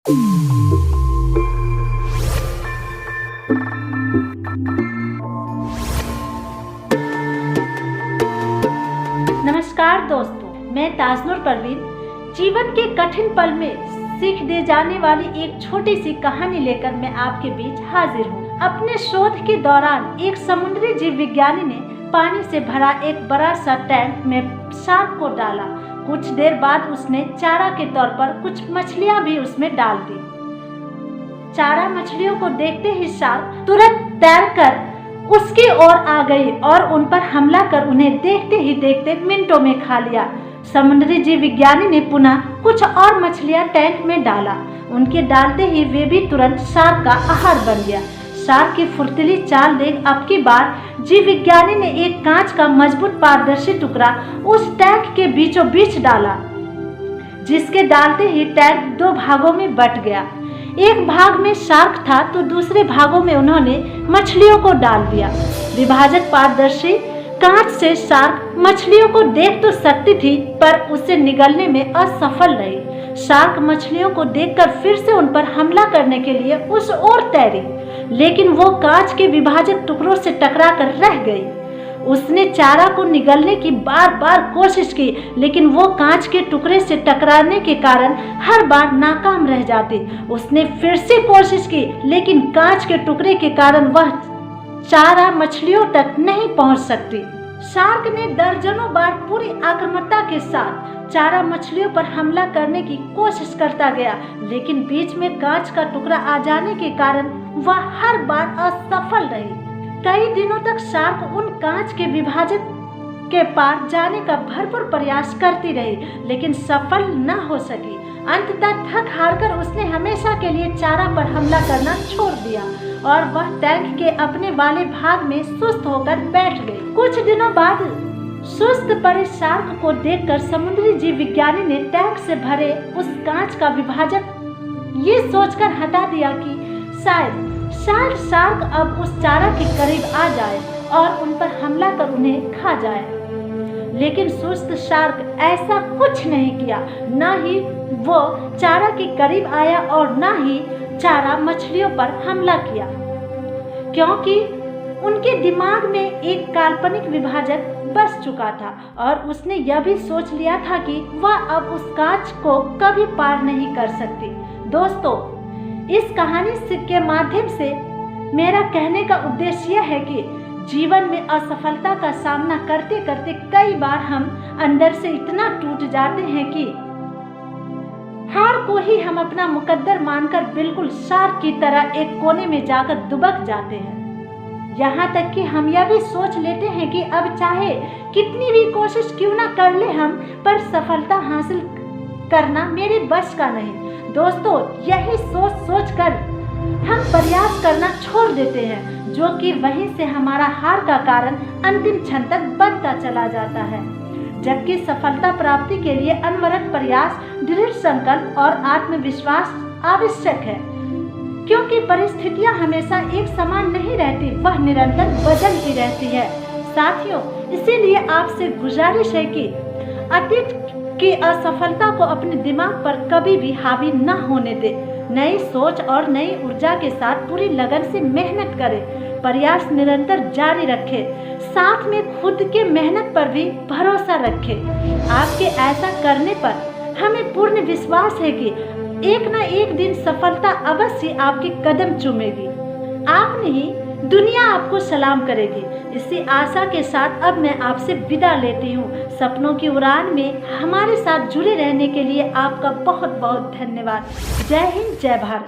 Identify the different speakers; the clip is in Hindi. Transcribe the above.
Speaker 1: नमस्कार दोस्तों, मैं ताजनुर परवीन जीवन के कठिन पल में सीख दे जाने वाली एक छोटी सी कहानी लेकर मैं आपके बीच हाजिर हूँ। अपने शोध के दौरान एक समुद्री जीव विज्ञानी ने पानी से भरा एक बड़ा सा टैंक में शार्क को डाला। कुछ देर बाद उसने चारा के तौर पर कुछ मछलियाँ भी उसमें डाल दी। चारा मछलियों को देखते ही शार्क तुरंत तैरकर उसकी ओर आ गई और उन पर हमला कर उन्हें देखते ही देखते मिनटों में खा लिया। समुद्री जीव विज्ञानी ने पुनः कुछ और मछलियां टैंक में डाला। उनके डालते ही वे भी तुरंत शार्क का आहार बन गया। शार्क की फुर्तीली चाल देख अब की बार जीव विज्ञानी ने एक कांच का मजबूत पारदर्शी टुकड़ा उस टैंक के बीचों बीच डाला, जिसके डालते ही टैंक दो भागों में बट गया। एक भाग में शार्क था तो दूसरे भागों में उन्होंने मछलियों को डाल दिया। विभाजक पारदर्शी कांच से शार्क मछलियों को देख तो सकती थी, पर उसे निगलने में असफल रही। शार्क मछलियों को देखकर फिर से उन पर हमला करने के लिए उस ओर तैरी, लेकिन वो कांच के विभाजक टुकड़ों से टकरा कर रह गई। उसने चारा को निगलने की बार बार कोशिश की, लेकिन वो कांच के टुकड़े से टकराने के कारण हर बार नाकाम रह जाती। उसने फिर से कोशिश की, लेकिन कांच के टुकड़े के कारण वह चारा मछलियों तक नहीं पहुंच सकती। शार्क ने दर्जनों बार पूरी आक्रामकता के साथ चारा मछलियों पर हमला करने की कोशिश करता गया, लेकिन बीच में कांच का टुकड़ा आ जाने के कारण वह हर बार असफल रही। कई दिनों तक शार्क उन कांच के विभाजक के पार जाने का भरपूर प्रयास करती रही, लेकिन सफल न हो सकी। अंततः थक हारकर उसने हमेशा के लिए चारा पर हमला करना छोड़ दिया और वह टैंक के अपने वाले भाग में सुस्त होकर बैठ गई। कुछ दिनों बाद सुस्त पड़े शार्क को देखकर समुद्री जीव विज्ञानी ने टैंक से भरे उस कांच का विभाजक ये सोचकर हटा दिया कि शायद शार्क अब उस चारा के करीब आ जाए और उन पर हमला कर उन्हें खा जाए। लेकिन सुस्त शार्क ऐसा कुछ नहीं किया। न ही वो चारा के करीब आया और न ही चारा मछलियों पर हमला किया, क्योंकि उनके दिमाग में एक काल्पनिक विभाजक बस चुका था और उसने यह भी सोच लिया था कि वह अब उस कांच को कभी पार नहीं कर सकती। दोस्तों, इस कहानी के माध्यम से मेरा कहने का उद्देश्य यह है कि जीवन में असफलता का सामना करते करते कई बार हम अंदर से इतना टूट जाते हैं कि हार को ही हम अपना मुकद्दर मानकर बिल्कुल शार्क की तरह एक कोने में जाकर दुबक जाते हैं। यहाँ तक कि हम यह भी सोच लेते हैं कि अब चाहे कितनी भी कोशिश क्यों ना कर ले हम, पर सफलता हासिल करना मेरे बस का नहीं। दोस्तों, यही सोच कर हम प्रयास करना छोड़ देते हैं, जो कि वहीं से हमारा हार का कारण अंतिम क्षण तक बनता चला जाता है। जबकि सफलता प्राप्ति के लिए अनवरत प्रयास, दृढ़ संकल्प और आत्मविश्वास आवश्यक है, क्योंकि परिस्थितियां हमेशा एक समान नहीं रहती, वह निरंतर बदलती रहती है। साथियों, इसीलिए आपसे गुजारिश है कि अतीत की असफलता को अपने दिमाग पर कभी भी हावी न होने दे। नई सोच और नई ऊर्जा के साथ पूरी लगन से मेहनत करें, प्रयास निरंतर जारी रखें, साथ में खुद के मेहनत पर भी भरोसा रखें। आपके ऐसा करने पर हमें पूर्ण विश्वास है कि एक न एक दिन सफलता अवश्य आपके कदम चूमेगी। आप नहीं, दुनिया आपको सलाम करेगी। इसी आशा के साथ अब मैं आपसे विदा लेती हूँ। सपनों की उड़ान में हमारे साथ जुड़े रहने के लिए आपका बहुत बहुत धन्यवाद। जय हिंद, जय भारत।